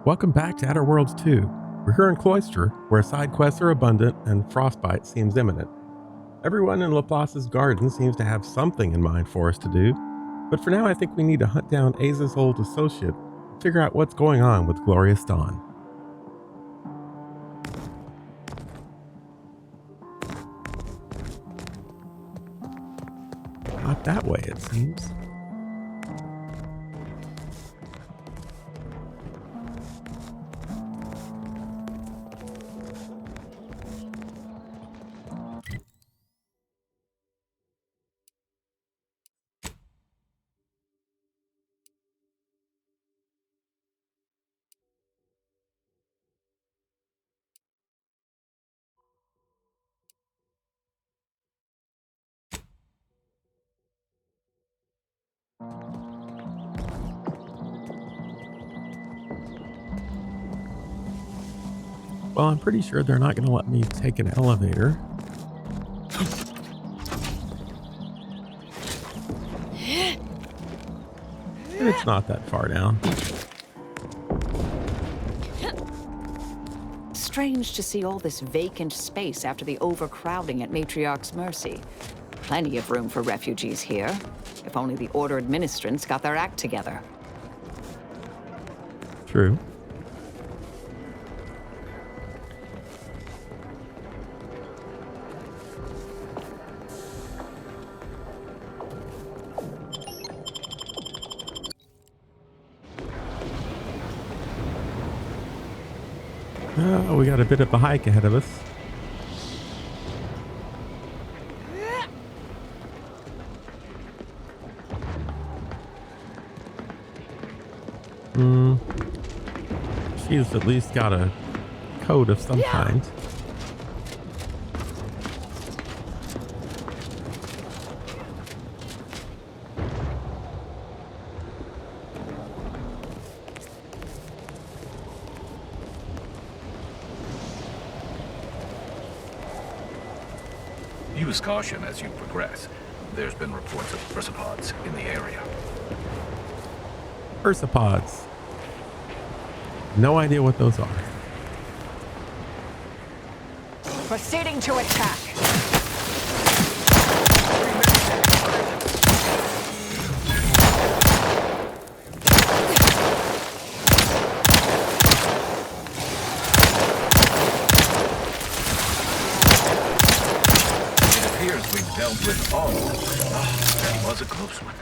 Welcome back to Outer Worlds 2. We're here in Cloister, where side quests are abundant and frostbite seems imminent. Everyone in Laplace's garden seems to have something in mind for us to do, but for now I think we need to hunt down Aza's old associate and figure out what's going on with Glorious Dawn. Not that way, it seems. Well, I'm pretty sure they're not going to let me take an elevator. And it's not that far down. Strange to see all this vacant space after the overcrowding at Matriarch's Mercy. Plenty of room for refugees here. If only the Order administrants got their act together. True. We got a bit of a hike ahead of us. She's at least got a coat of some kind. Use caution as you progress. There's been reports of persopods in the area. Persopods. No idea what those are. Proceeding to attack. We've dealt with all. That was a close one.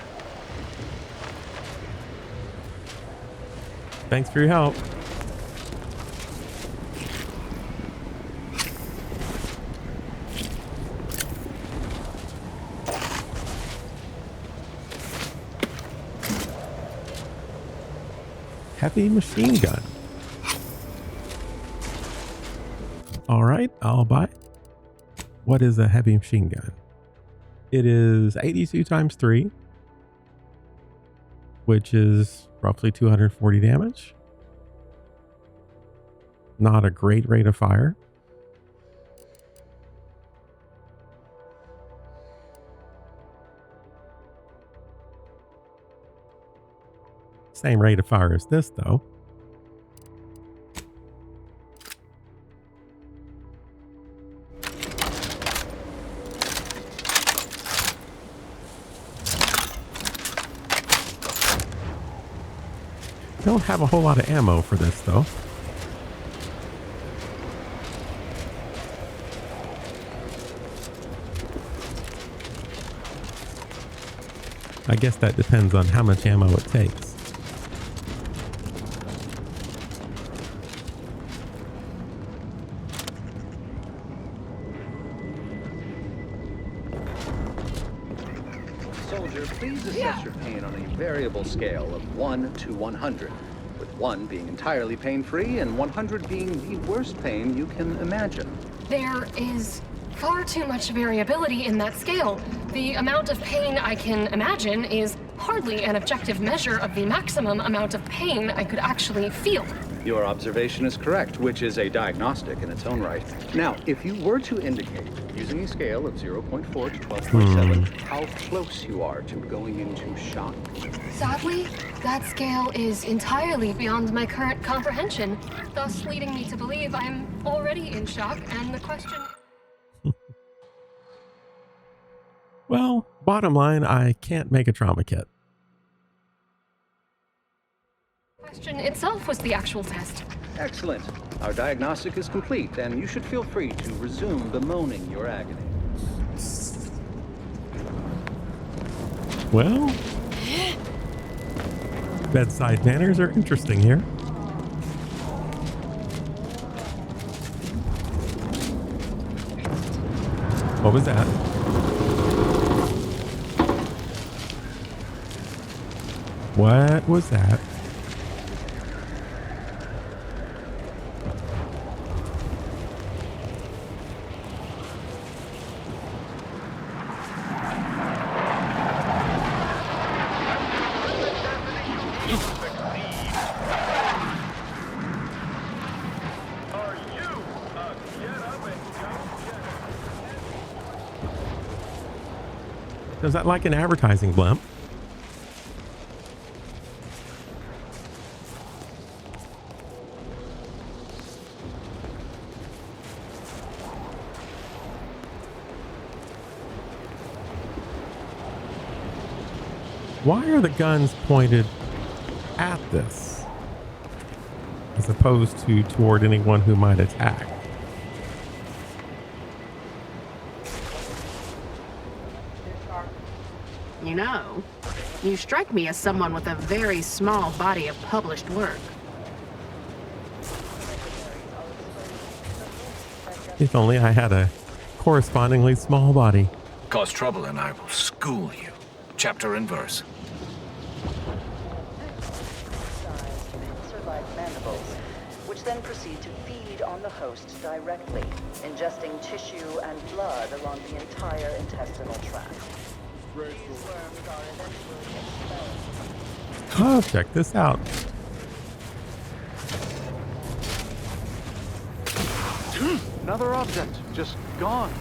Thanks for your help. Heavy machine gun. All right, I'll buy it. What is a heavy machine gun? It is 82 times 3, which is roughly 240 damage. Not a great rate of fire. Same rate of fire as this, though. Don't have a whole lot of ammo for this, though. I guess that depends on how much ammo it takes. Soldier, please assess your pain on a variable scale of 1 to 100, with 1 being entirely pain-free and 100 being the worst pain you can imagine. There is far too much variability in that scale. The amount of pain I can imagine is hardly an objective measure of the maximum amount of pain I could actually feel. Your observation is correct, which is a diagnostic in its own right. Now, if you were to indicate Using a scale of 0.4 to 12.7, how close you are to going into shock? Sadly, that scale is entirely beyond my current comprehension, thus leading me to believe I'm already in shock, and the question Well, bottom line, I can't make a trauma kit. itself was the actual test. Excellent. Our diagnostic is complete, and you should feel free to resume bemoaning your agony. Well, bedside manners are interesting here. What was that? What was that? Is that like an advertising blimp? Why are the guns pointed at this as opposed to toward anyone who might attack? You know, you strike me as someone with a very small body of published work. If only I had a correspondingly small body. Cause trouble and I will school you. Chapter and verse. Are like mandibles, which then proceed to feed on the host directly, ingesting tissue and blood along the entire intestinal tract. These worms are eventually expelled. Oh, check this out. Another object, just gone.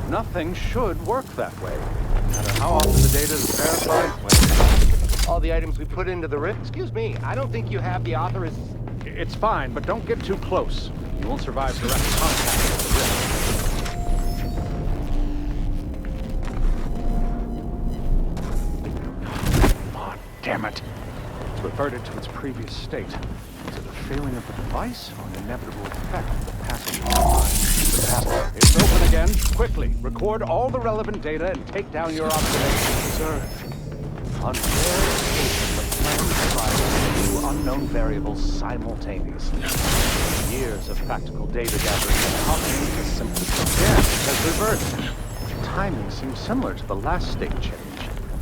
Nothing should work that way. No matter how often the data is verified. All the items we put into the rift. Excuse me, I don't think you have the author. It's fine, but don't get too close. You won't survive direct contact with the rift. Oh, damn it. It's reverted to its previous state. Is it a failing of the device or an inevitable effect of the passage of time? It's open again. Quickly, record all the relevant data and take down your observations. Sir, on rare occasion, the plan provides two unknown variables simultaneously. Years of practical data gathering and copying is simply again has reversed. Timing seems similar to the last state change.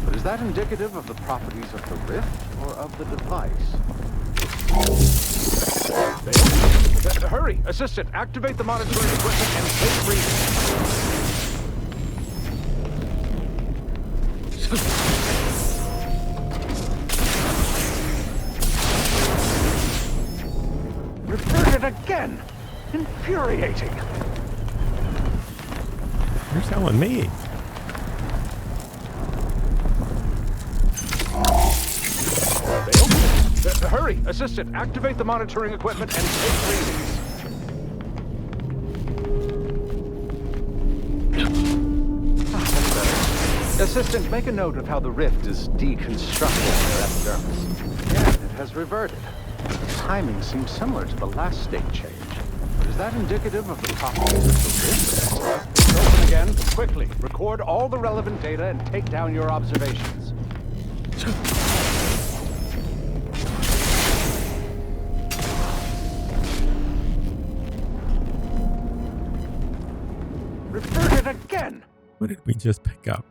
But is that indicative of the properties of the rift or of the device? Hurry! Assistant, activate the monitoring equipment and take readings. Reverted again! Infuriating! You're telling me. Hurry! Assistant, activate the monitoring equipment and take readings. That's better. Assistant, make a note of how the rift is deconstructing their epidermis. Yeah, it has reverted. The timing seems similar to the last state change. But is that indicative of the properties of the rift? It's open again. Quickly, record all the relevant data and take down your observations. Reverted again! What did we just pick up?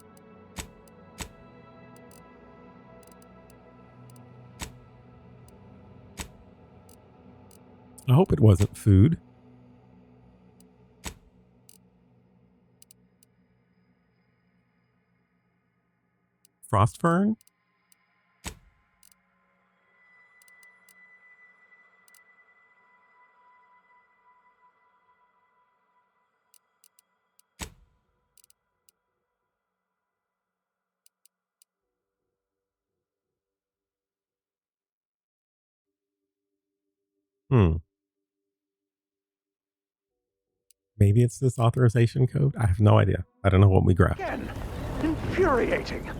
I hope it wasn't food. Frost fern? Hmm. Maybe it's this authorization code. I have no idea. I don't know what we grabbed. Again, infuriating.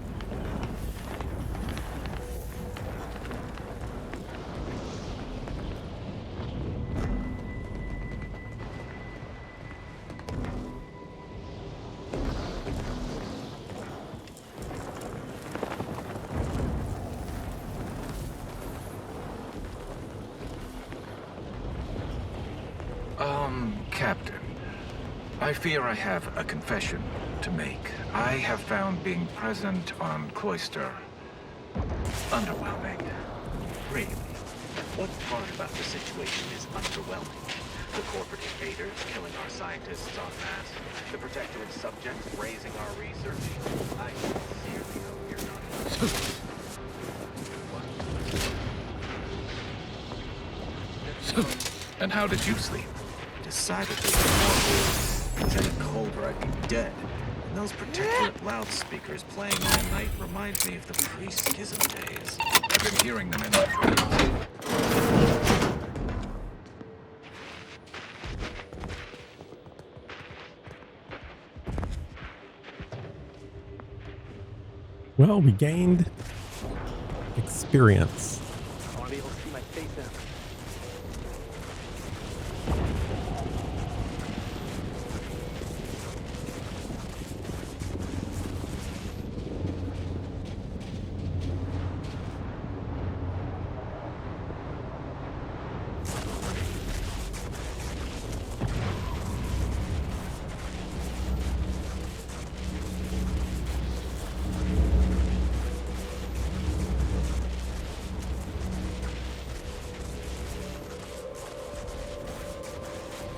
Captain, I fear I have a confession to make. I have found being present on Cloister underwhelming. Really? What part about the situation is underwhelming? The corporate invaders killing our scientists en masse? The protectorate subjects raising our research? I sincerely hope you're not... And how did you sleep? Decidedly more. Said a cold or I'd be dead. And those protectorate loudspeakers playing all night remind me of the pre-schism days. I've been hearing them in my dreams. Well, we gained experience. I want to be able to see my face now.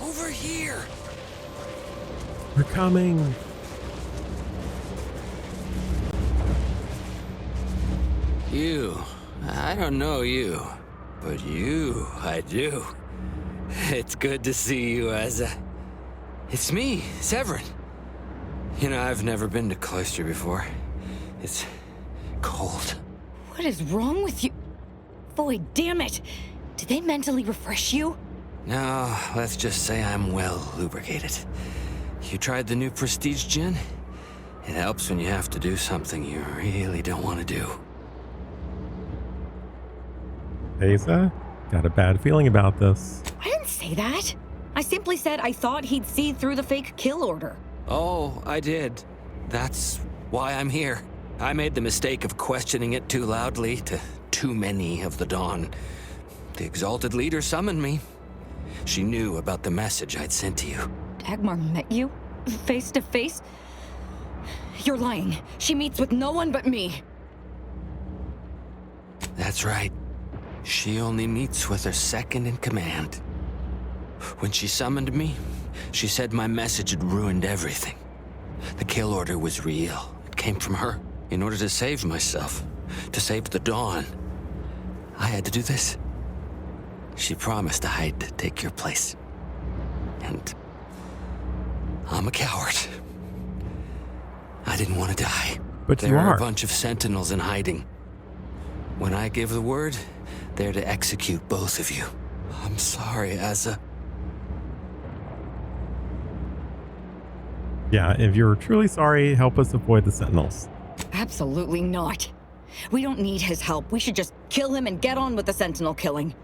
Over here! We're coming. You. I don't know you. But you, I do. It's good to see you, Asa. It's me, Severin. You know, I've never been to Cloister before. It's cold. What is wrong with you? Boy, damn it! Did they mentally refresh you? No, let's just say I'm well lubricated. You tried the new Prestige gin? It helps when you have to do something you really don't want to do. Asa, got a bad feeling about this. I didn't say that. I simply said I thought he'd see through the fake kill order. Oh, I did. That's why I'm here. I made the mistake of questioning it too loudly to too many of the Dawn. The Exalted Leader summoned me. She knew about the message I'd sent to you. Dagmar met you? Face to face? You're lying. She meets with no one but me. That's right. She only meets with her second in command. When she summoned me, she said my message had ruined everything. The kill order was real. It came from her. In order to save myself, to save the Dawn, I had to do this. She promised I'd take your place. And I'm a coward. I didn't want to die. But there you are are. a bunch of sentinels in hiding. When I give the word, they're to execute both of you. I'm sorry, Asa. Yeah, if you're truly sorry, help us avoid the Sentinels. Absolutely not. We don't need his help. We should just kill him and get on with the Sentinel killing.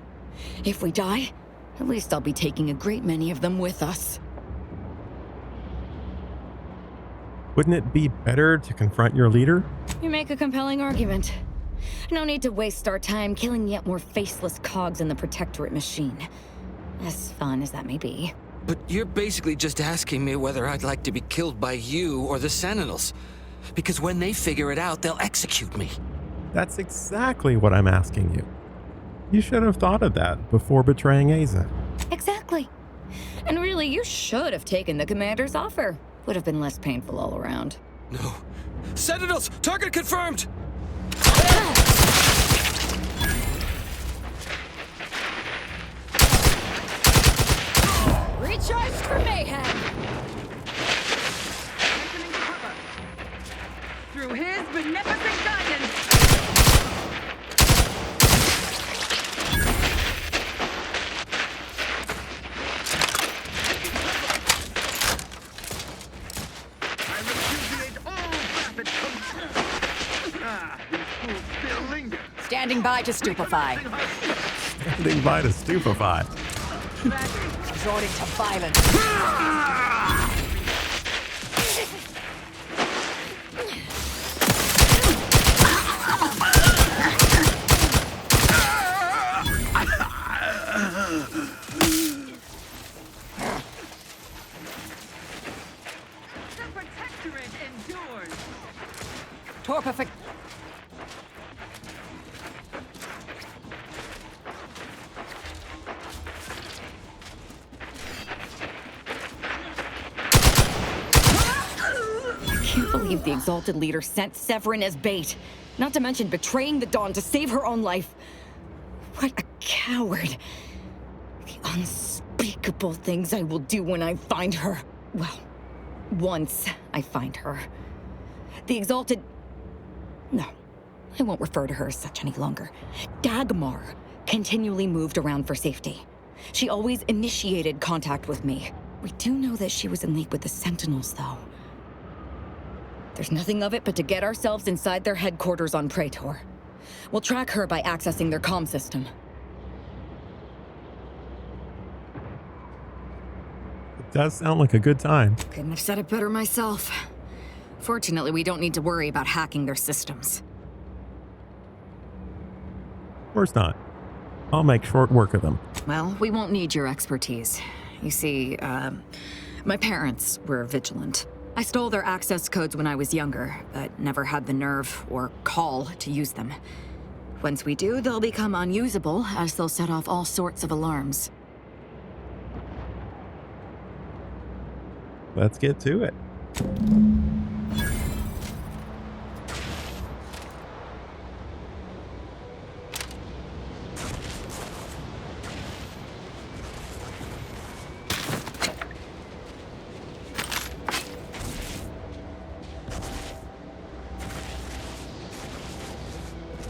If we die, at least I'll be taking a great many of them with us. Wouldn't it be better to confront your leader? You make a compelling argument. No need to waste our time killing yet more faceless cogs in the Protectorate machine. As fun as that may be. But you're basically just asking me whether I'd like to be killed by you or the Sentinels. Because when they figure it out, they'll execute me. That's exactly what I'm asking you. You should have thought of that before betraying Asa. Exactly. And really, you should have taken the commander's offer. Would have been less painful all around. No. Sentinels! Target confirmed! Recharged for mayhem! Through his beneficent guidance. if it comes. These fools still linger. Standing by to stupefy. Standing by to stupefy. Resorting to violence. The Protectorate endures. Torpific. I can't believe the Exalted Leader sent Severin as bait. Not to mention betraying the Dawn to save her own life. What a coward. The unspeakable things I will do when I find her. Well, once I find her. The Exalted... No, I won't refer to her as such any longer. Dagmar continually moved around for safety. She always initiated contact with me. We do know that she was in league with the Sentinels, though. There's nothing of it but to get ourselves inside their headquarters on Praetor. We'll track her by accessing their comm system. It does sound like a good time. Couldn't have said it better myself. Fortunately, we don't need to worry about hacking their systems. Of course not. I'll make short work of them. Well, we won't need your expertise. You see, my parents were vigilant. I stole their access codes when I was younger, but never had the nerve or call to use them. Once we do, they'll become unusable, as they'll set off all sorts of alarms. Let's get to it.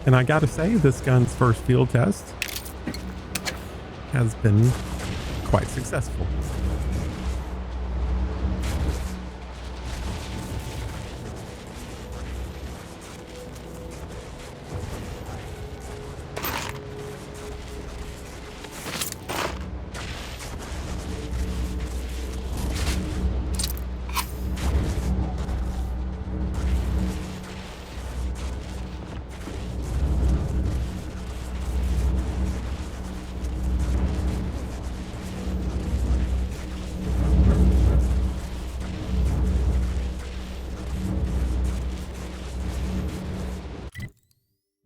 And I gotta say, this gun's first field test has been quite successful.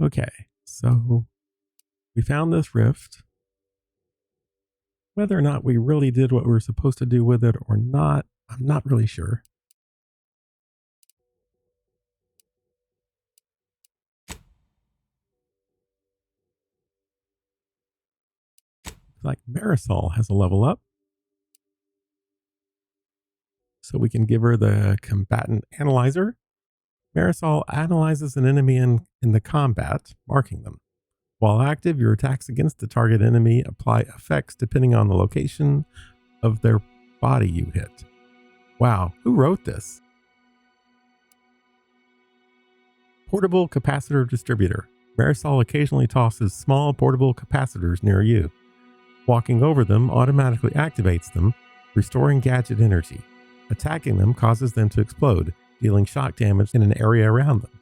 Okay, so we found this rift. Whether or not we really did what we were supposed to do with it or not, I'm not really sure. Looks like Marisol has a level up. So we can give her the combatant analyzer. Marisol analyzes an enemy in the combat, marking them. While active, your attacks against the target enemy apply effects depending on the location of their body you hit. Wow, who wrote this? Portable capacitor distributor. Marisol occasionally tosses small portable capacitors near you. Walking over them automatically activates them, restoring gadget energy. Attacking them causes them to explode, dealing shock damage in an area around them.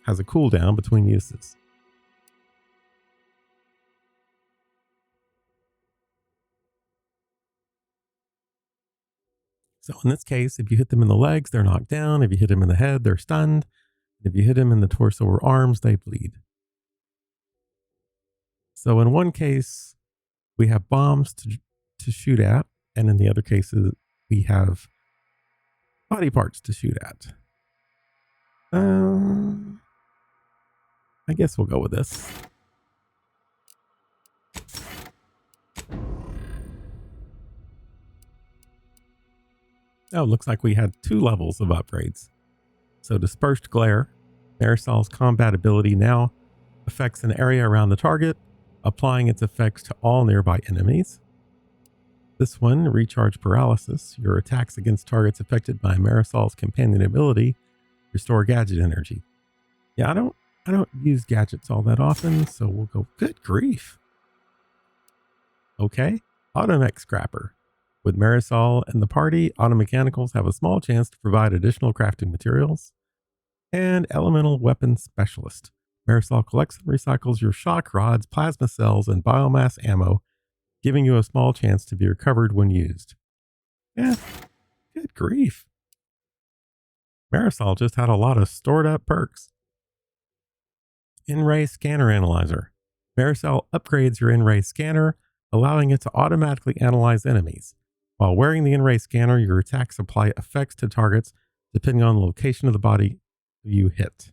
Has a cooldown between uses. So in this case, if you hit them in the legs, they're knocked down. If you hit them in the head, they're stunned. If you hit them in the torso or arms, they bleed. So in one case, we have bombs to shoot at, and in the other cases, we have body parts to shoot at. I guess we'll go with this. Oh, looks like we had 2 levels of upgrades. So Dispersed Glare. Marisol's combat ability now affects an area around the target, applying its effects to all nearby enemies. This one, Recharge Paralysis. Your attacks against targets affected by Marisol's companion ability Restore gadget energy. Yeah, I don't use gadgets all that often, so we'll go. Good grief. Okay, Automech Scrapper. With Marisol and the party, Automechanicals have a small chance to provide additional crafting materials. And Elemental Weapons Specialist. Marisol collects and recycles your shock rods, plasma cells, and biomass ammo, giving you a small chance to be recovered when used. Yeah, good grief. Marisol just had a lot of stored up perks. In-ray Scanner Analyzer. Marisol upgrades your in-ray scanner, allowing it to automatically analyze enemies. While wearing the in-ray scanner, your attacks apply effects to targets depending on the location of the body you hit.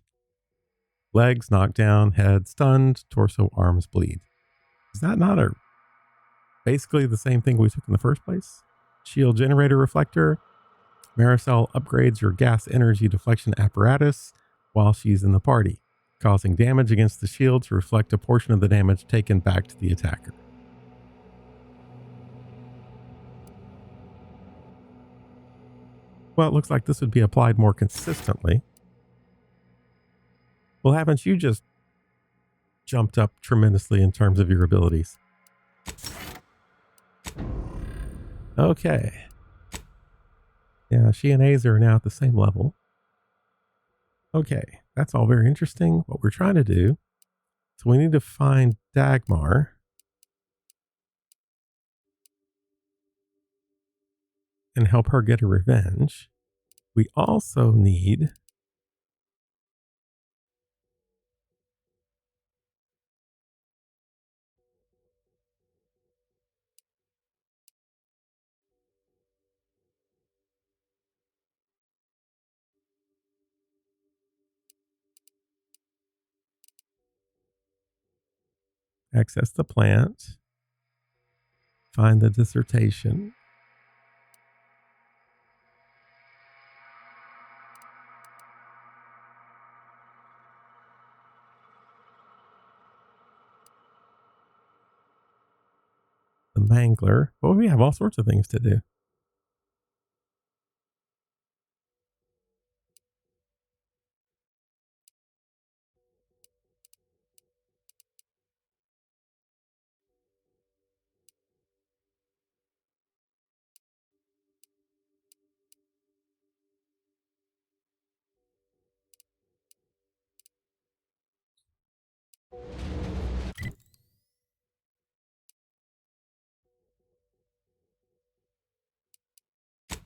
Legs knocked down, head stunned, torso, arms bleed. Is that not basically the same thing we took in the first place? Shield Generator Reflector. Marisol upgrades your gas energy deflection apparatus while she's in the party, causing damage against the shield to reflect a portion of the damage taken back to the attacker. Well, it looks like this would be applied more consistently. Well, haven't you just jumped up tremendously in terms of your abilities? Okay. Yeah, she and Aza are now at the same level. Okay, that's all very interesting. What we're trying to do, so we need to find Dagmar. And help her get her revenge. We also need access the plant, find the dissertation. The Mangler. Well, we have all sorts of things to do.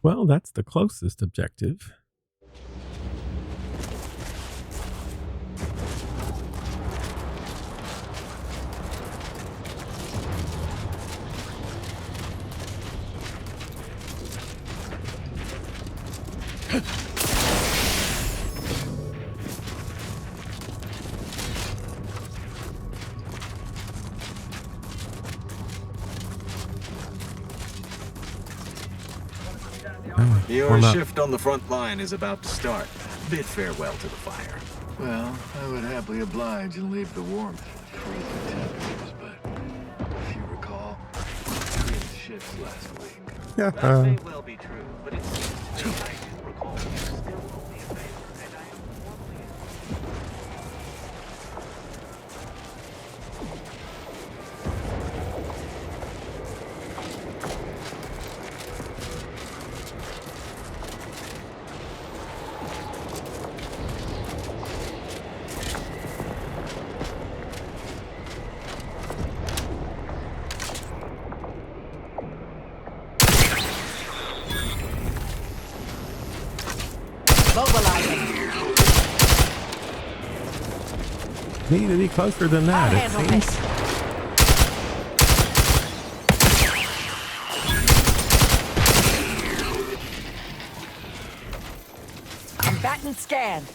Well, that's the closest objective. Your shift on the front line is about to start. Bid farewell to the fire. Well, I would happily oblige and leave the warmth and freezing temperatures, but if you recall, I traded shifts last week. That may well be true, but it seems to me I do recall you still owe me a favor, and I am warmly Need to be closer than that, it seems. Combatant scanned.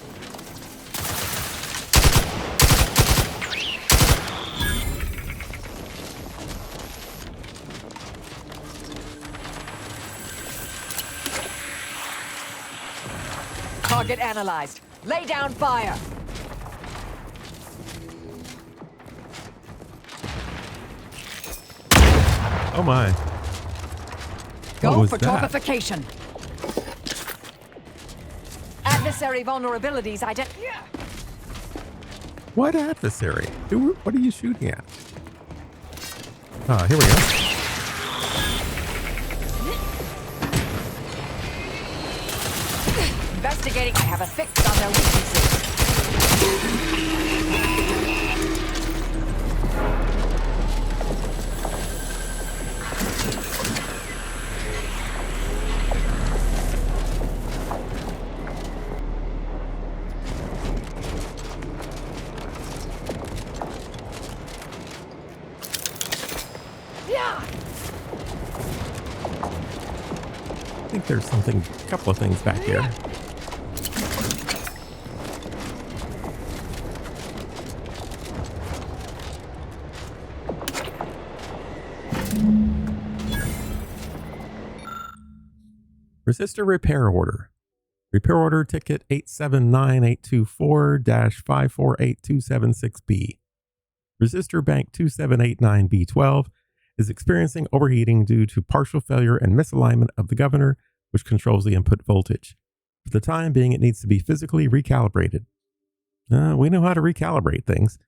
Target analyzed. Lay down fire. Oh my. Go for torpification. At Adversary vulnerabilities What adversary? What are you shooting at? Ah, here we go. Investigating. I have a fix on their weaknesses. I think there's a couple of things back here. Resistor repair order. Repair order ticket 879824-548276B. Resistor bank 2789B12 is experiencing overheating due to partial failure and misalignment of the governor, which controls the input voltage. For the time being, it needs to be physically recalibrated. We know how to recalibrate things.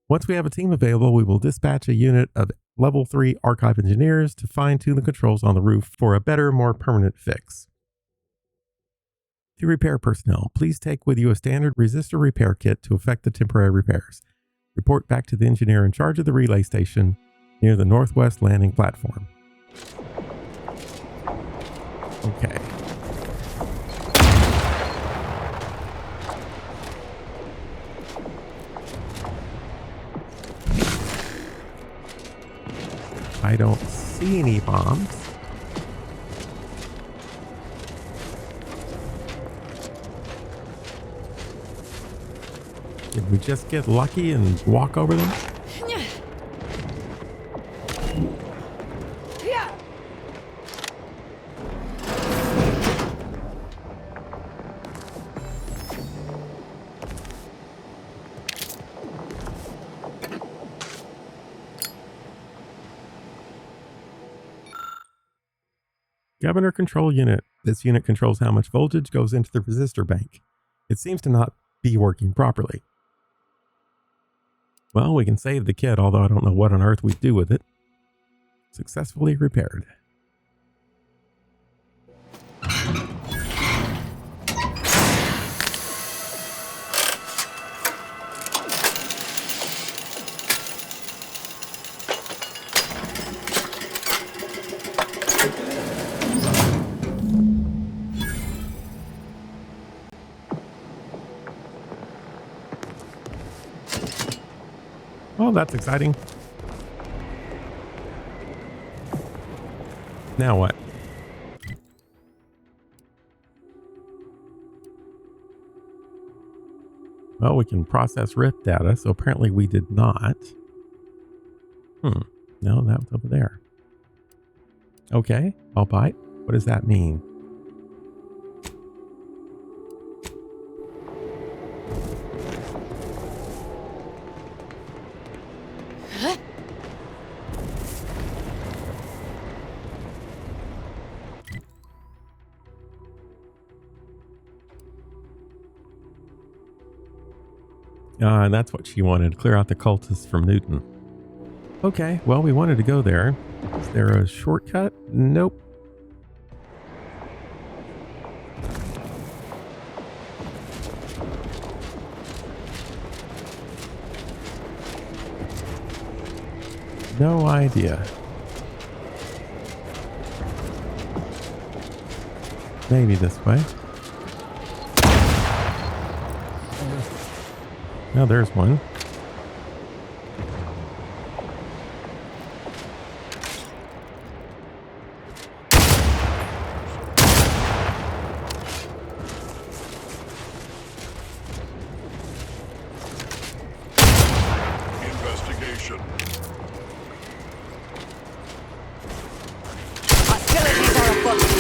Once we have a team available, we will dispatch a unit of level 3 archive engineers to fine-tune the controls on the roof for a better, more permanent fix. To repair personnel, please take with you a standard resistor repair kit to effect the temporary repairs. Report back to the engineer in charge of the relay station near the northwest landing platform. Okay. I don't see any bombs. Did we just get lucky and walk over them? Governor control unit. This unit controls how much voltage goes into the resistor bank. It seems to not be working properly. Well, we can save the kit, although I don't know what on earth we do with it. Successfully repaired. Oh, that's exciting. Now what? Well, we can process RIF data, so apparently we did not. No, that was over there. Okay, I'll bite. What does that mean? And that's what she wanted, to clear out the cultists from Newton. Okay, well, we wanted to go there. Is there a shortcut? Nope. No idea. Maybe this way. Now there's one. Investigation. Hostilities are afoot.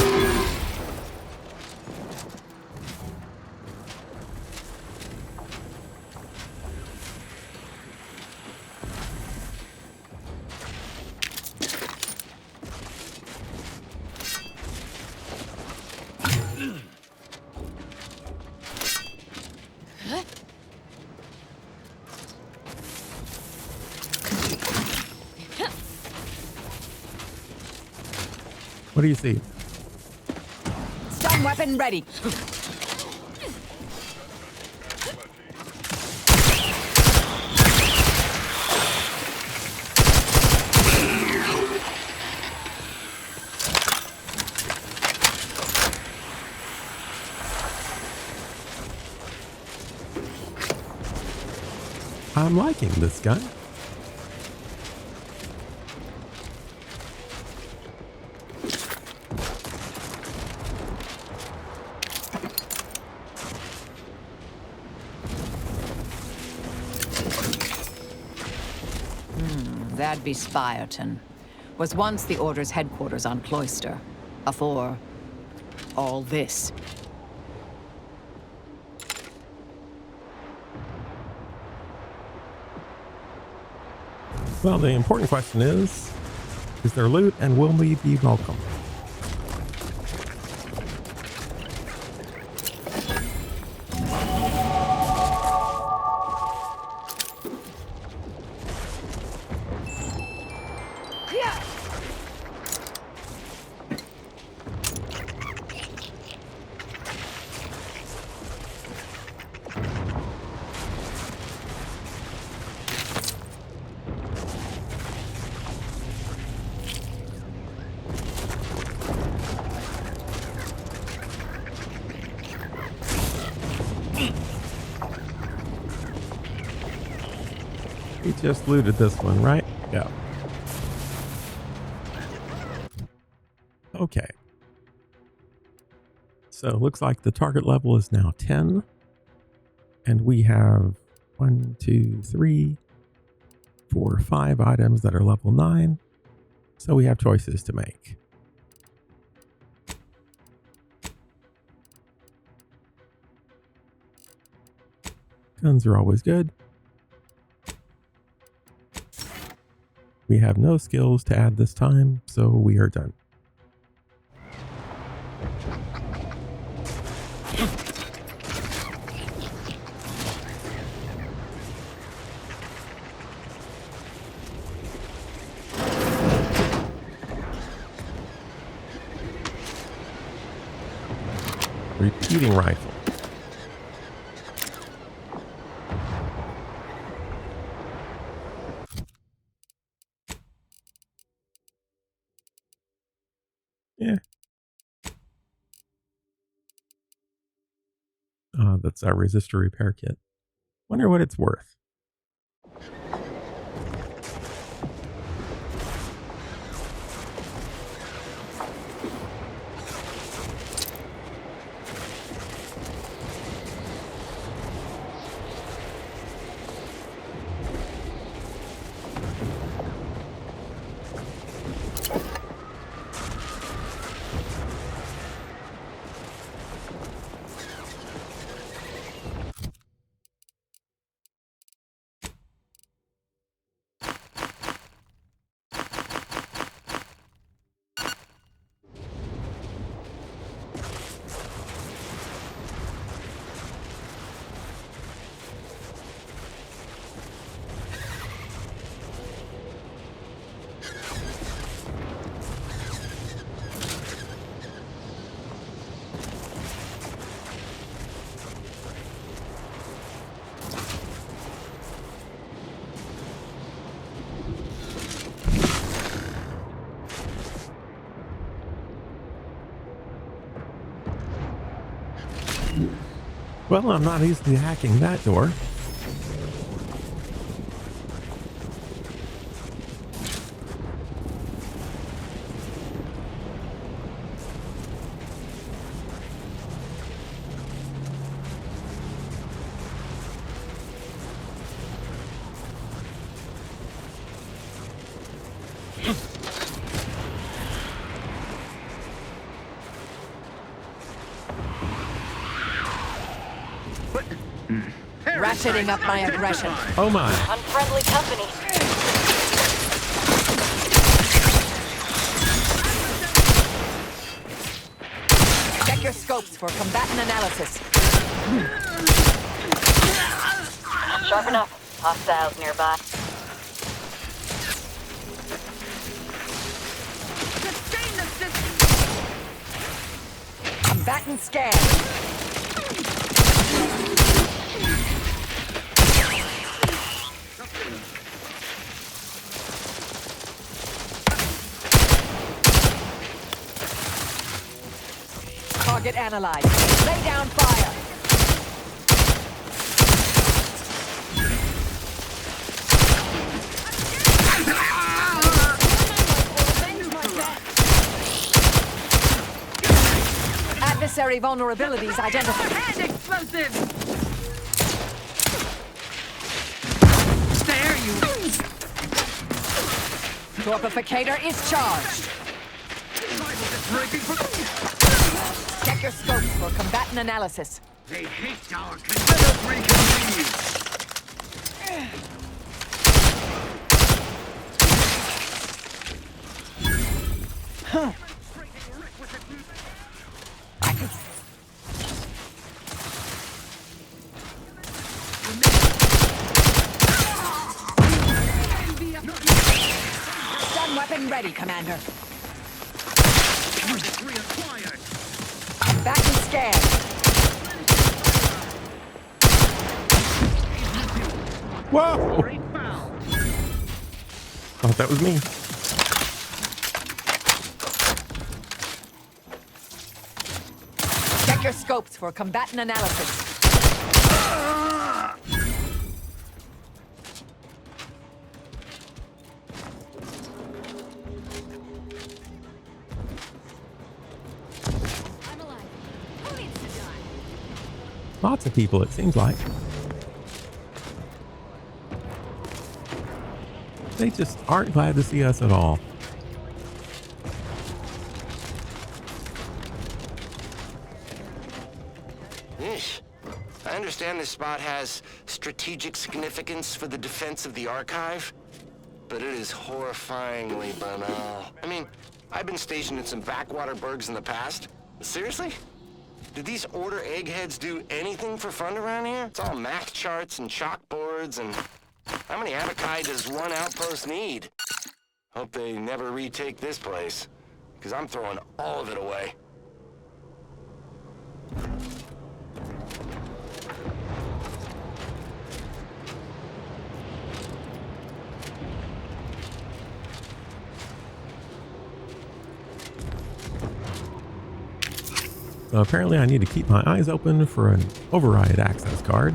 What do you see? Stun weapon ready. I'm liking this gun. That'd be Spireton. Was once the Order's headquarters on Cloister. Afore all this. Well, the important question is there loot and will we be welcome? We just looted this one, right? Yeah. Okay. So it looks like the target level is now 10. And we have 1, 2, 3, 4, 5 items that are level 9. So we have choices to make. Guns are always good. We have no skills to add this time, so we are done. Repeating rifle. Yeah. That's our resistor repair kit. Wonder what it's worth. Well, I'm not easily hacking that door. Ratcheting up my aggression. Oh my. Unfriendly company. Check your scopes for combatant analysis. Sharp enough. Hostiles nearby. Sustain the system! Combatant scan. Target analyzed. Lay down fire. Adversary vulnerabilities identified. Hand explosive! There you Torpificator is charged. Check your scopes for combatant analysis. They hate our reconvene. Huh. Stun weapon ready, Commander. Back and scan. Whoa! Thought that was me. Check your scopes for combatant analysis. Lots of people, it seems like. They just aren't glad to see us at all. Yeesh. I understand this spot has strategic significance for the defense of the archive, but it is horrifyingly banal. I mean, I've been stationed in some backwater burgs in the past. Seriously? Did these Order eggheads do anything for fun around here? It's all math charts and chalkboards, and how many Abakai does one outpost need? Hope they never retake this place, because I'm throwing all of it away. So apparently I need to keep my eyes open for an override access card.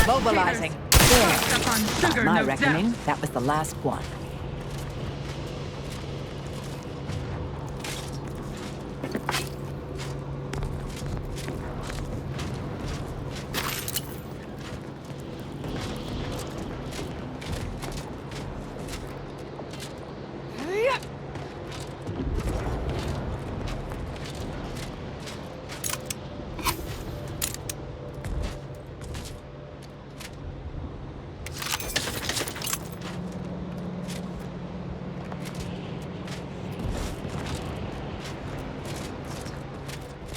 Mobilizing. By my reckoning, that was the last one.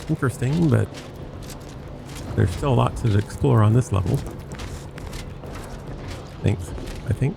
Interesting, but there's still a lot to explore on this level. Thanks, I think.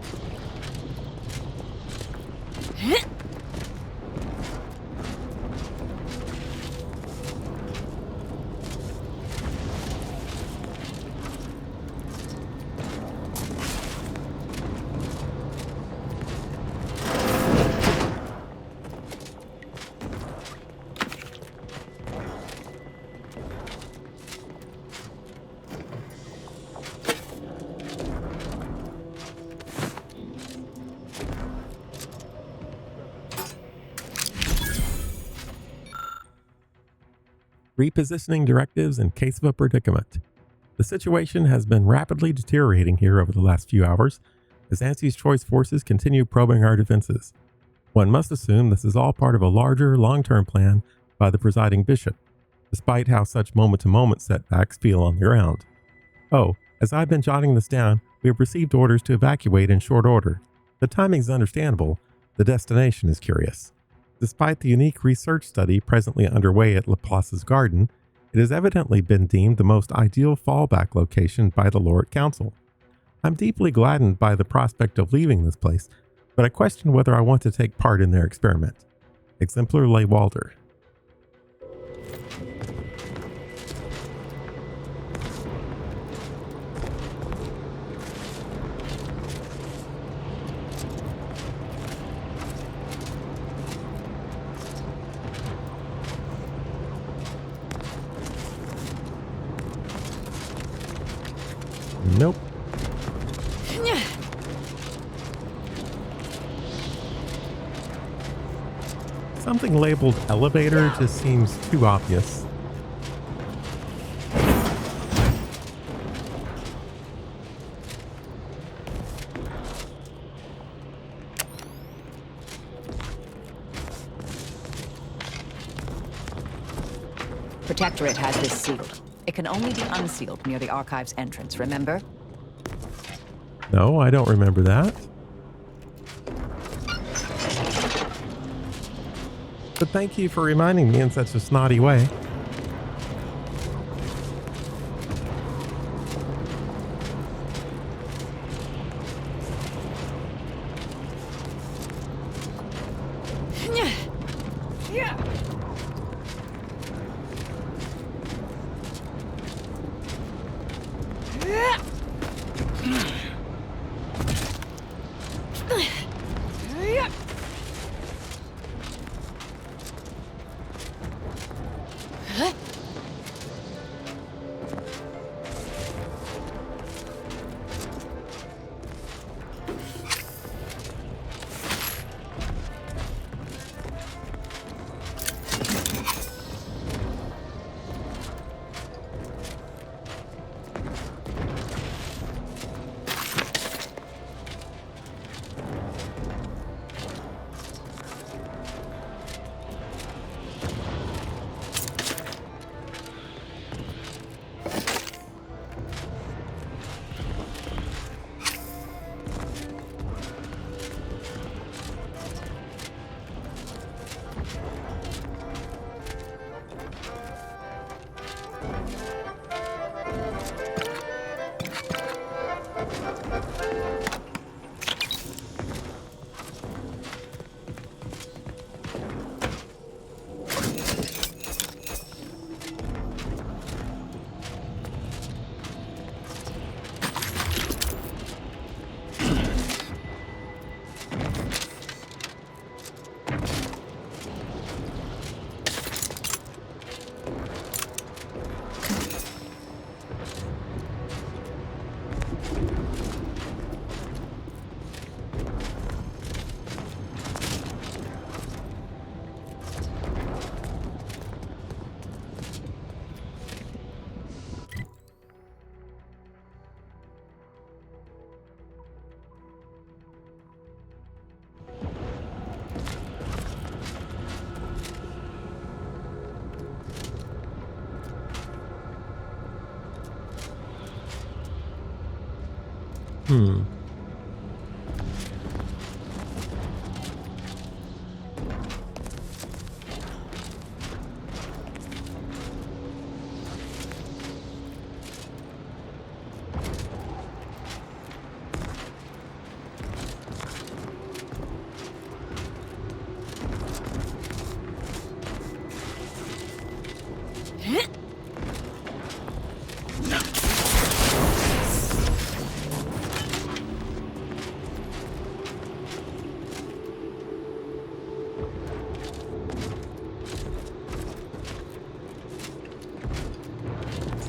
Repositioning directives in case of a predicament. The situation has been rapidly deteriorating here over the last few hours as Ansie's Choice forces continue probing our defenses. One must assume this is all part of a larger, long-term plan by the presiding bishop, despite how such moment-to-moment setbacks feel on the ground. Oh, as I've been jotting this down, we have received orders to evacuate in short order. The timing is understandable, the destination is curious. Despite the unique research study presently underway at Laplace's garden, it has evidently been deemed the most ideal fallback location by the Lord Council. I'm deeply gladdened by the prospect of leaving this place, but I question whether I want to take part in their experiment. Exemplarly Walder. Nope. Something labeled elevator just seems too obvious. Protectorate has this sealed. It can only be unsealed near the archive's entrance, remember? No, I don't remember that. But thank you for reminding me in such a snotty way.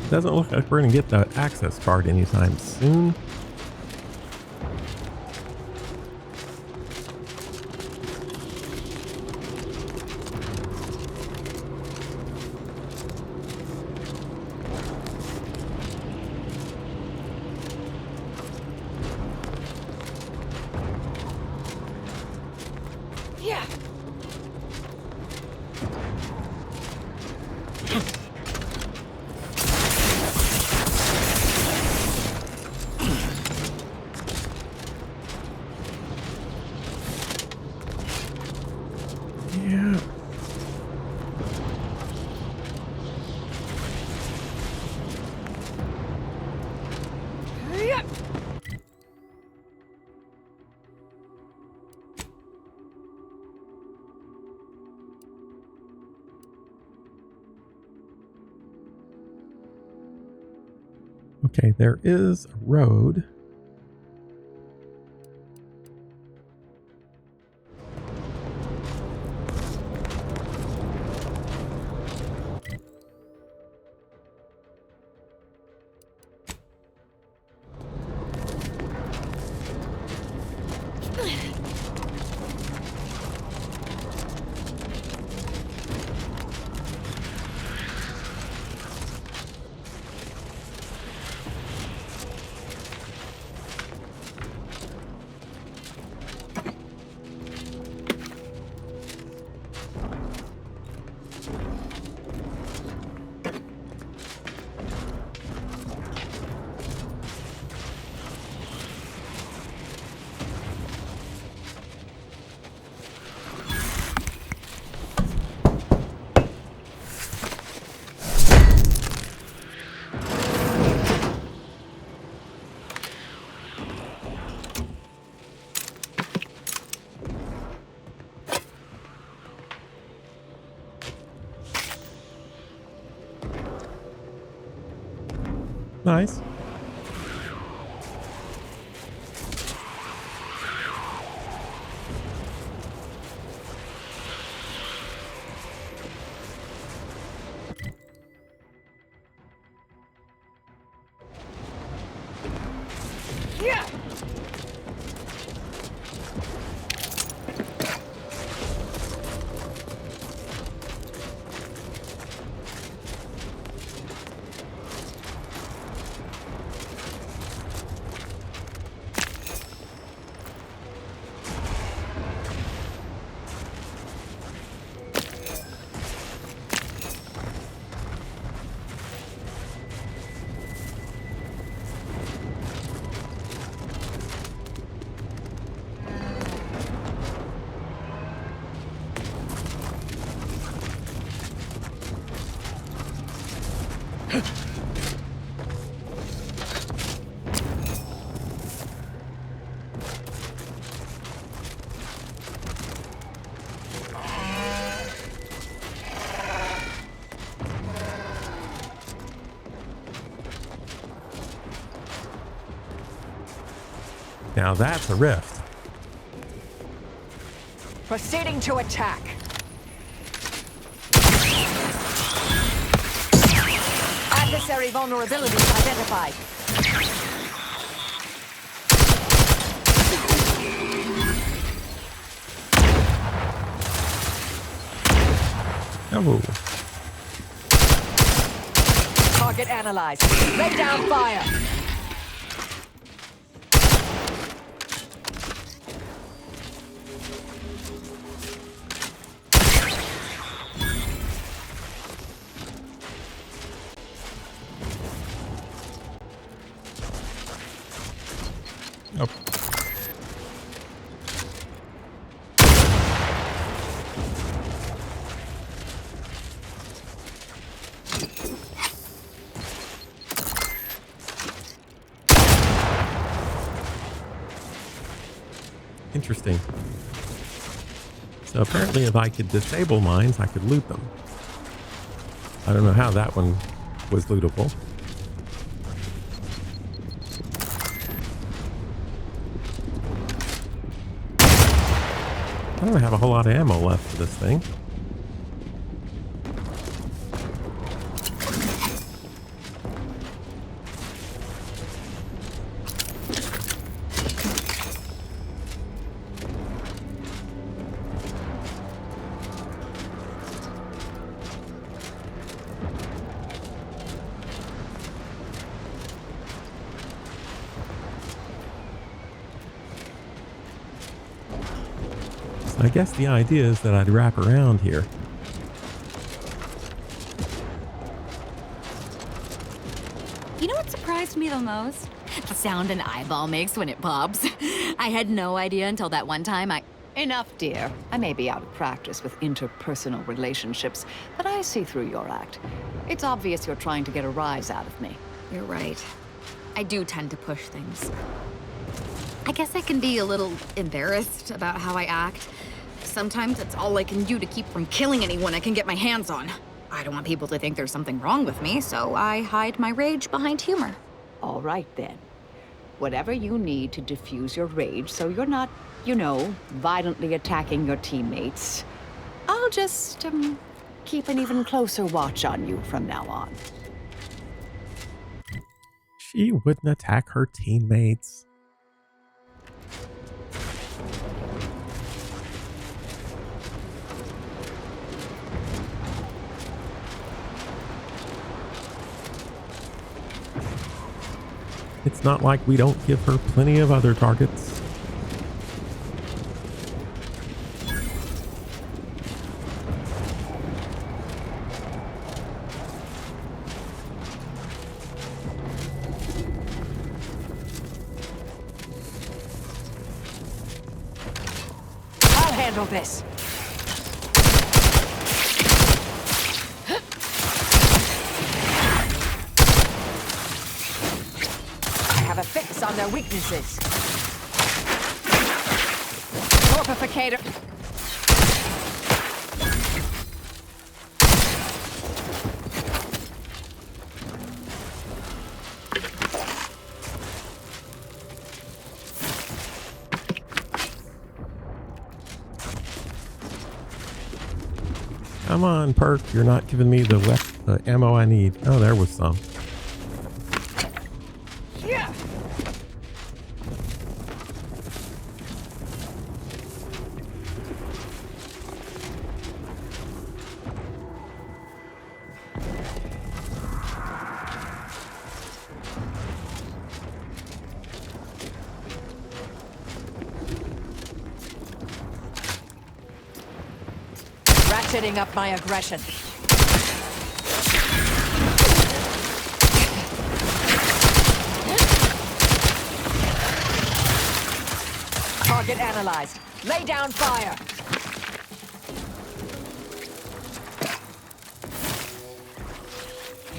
Doesn't look like we're going to get that access card anytime soon. Okay, there is a road. Nice. Yeah. Now that's a rift. Proceeding to attack. Adversary vulnerability identified. Oh. Target analyzed. Lay down fire. Oh. Interesting. So apparently if I could disable mines, I could loot them. I don't know how that one was lootable. I don't have a whole lot of ammo left for this thing. I guess the idea is that I'd wrap around here. You know what surprised me the most? The sound an eyeball makes when it pops. I had no idea until that one time Enough, dear. I may be out of practice with interpersonal relationships, but I see through your act. It's obvious you're trying to get a rise out of me. You're right. I do tend to push things. I guess I can be a little embarrassed about how I act. Sometimes it's all I can do to keep from killing anyone I can get my hands on. I don't want people to think there's something wrong with me, so I hide my rage behind humor. All right, then. Whatever you need to diffuse your rage so you're not, you know, violently attacking your teammates, I'll just, keep an even closer watch on you from now on. She wouldn't attack her teammates. It's not like we don't give her plenty of other targets. I'll handle this. Have a fix on their weaknesses. Torpificator. Come on, Perk. You're not giving me the ammo I need. Oh, there was some. Ratcheting up my aggression. Target analyzed. Lay down fire.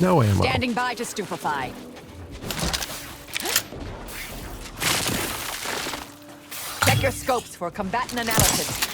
No ammo. Standing by to stupefy. Check your scopes for combatant analysis.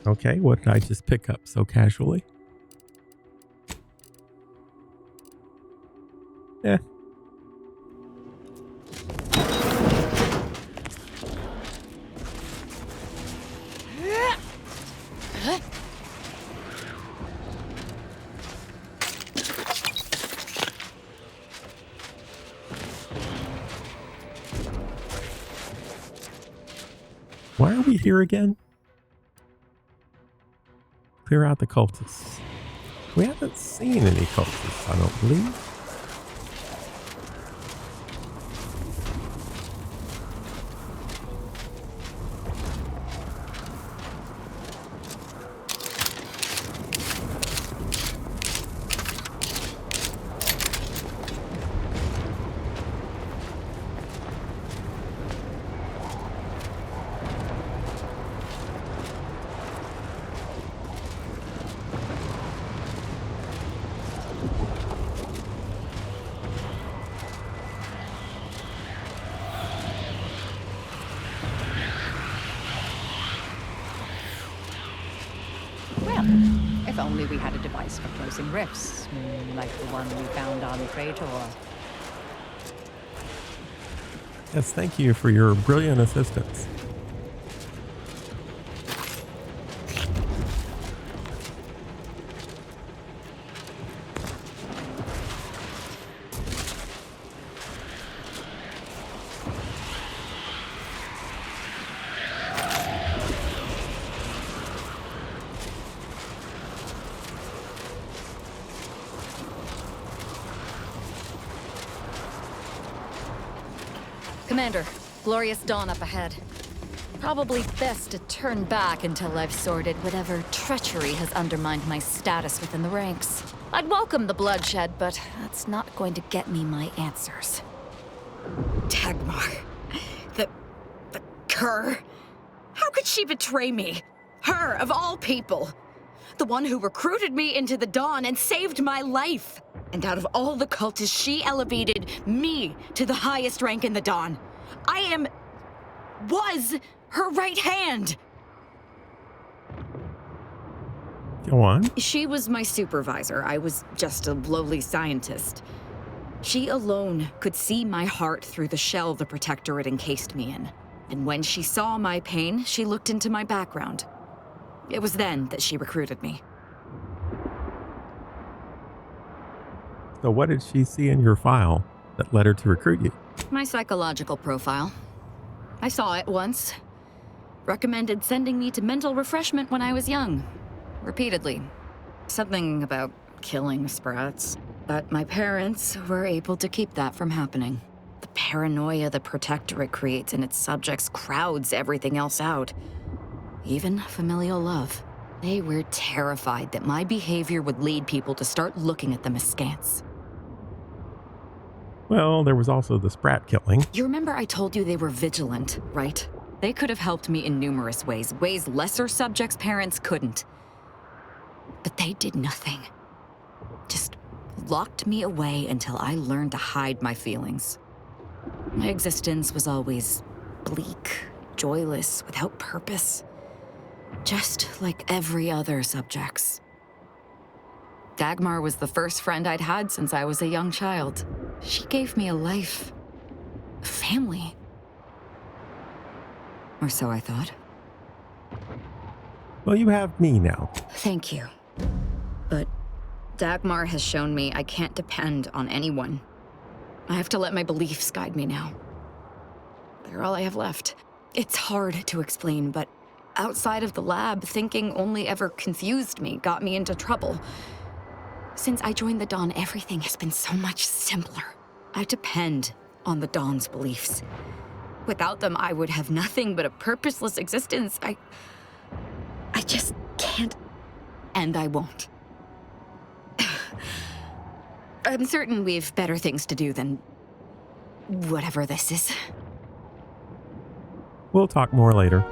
Okay, what did I just pick up so casually? Yeah. Why are we here again? Clear out the cultists. We haven't seen any cultists, I don't believe. If only we had a device for closing rifts, like the one we found on Praetor. Yes, thank you for your brilliant assistance. Commander, glorious dawn up ahead. Probably best to turn back until I've sorted whatever treachery has undermined my status within the ranks. I'd welcome the bloodshed, but that's not going to get me my answers. Dagmar. The cur. How could she betray me? Her, of all people. The one who recruited me into the Dawn and saved my life. And out of all the cultists, she elevated me to the highest rank in the Dawn. Was her right hand. Go on. She was my supervisor. I was just a lowly scientist. She alone could see my heart through the shell the Protectorate encased me in. And when she saw my pain, she looked into my background. It was then that she recruited me. So what did she see in your file that led her to recruit you? My psychological profile. I saw it once. Recommended sending me to mental refreshment when I was young. Repeatedly. Something about killing sprats. But my parents were able to keep that from happening. The paranoia the Protectorate creates in its subjects crowds everything else out. Even familial love. They were terrified that my behavior would lead people to start looking at them askance. Well, there was also the sprat killing. You remember I told you they were vigilant, right? They could have helped me in numerous ways lesser subjects' parents couldn't. But they did nothing. Just locked me away until I learned to hide my feelings. My existence was always bleak, joyless, without purpose. Just like every other subject's. Dagmar was the first friend I'd had since I was a young child. She gave me a life, a family. Or so I thought. Well, you have me now. Thank you. But Dagmar has shown me I can't depend on anyone. I have to let my beliefs guide me now. They're all I have left. It's hard to explain, but outside of the lab, thinking only ever confused me, got me into trouble. Since I joined the Dawn, everything has been so much simpler. I depend on the Dawn's beliefs. Without them, I would have nothing but a purposeless existence. I just can't, and I won't. I'm certain we've better things to do than whatever this is. We'll talk more later.